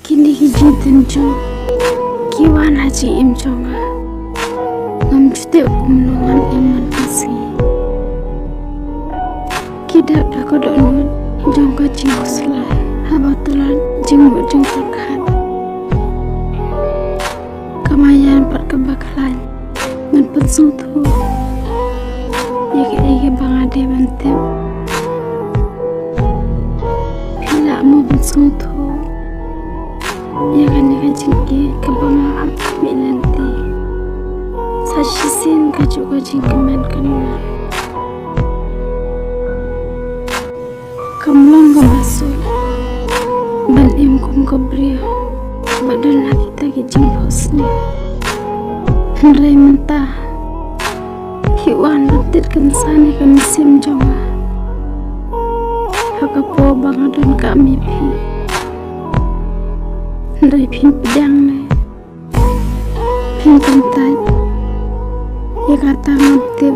kini hijin jo kiwan haji im jonga ngam jute umnongan iman kasi kidak dako donun jongka jingku selai habatulan jingmu jengkelkan kamayan pat kebakalan menpun sutu yake bangade bentep pila mo bensutu yake jingki kebangaan minanti sashisin kajuga jingkemen kanuna kamlang masuk ban imkum kabria badan kita kijing hosni Rai mentah hiwan latit kensani kami sim jonga hakapo bangadan kami pi Rai pin pedang ne pin pentai ya kata ngabtib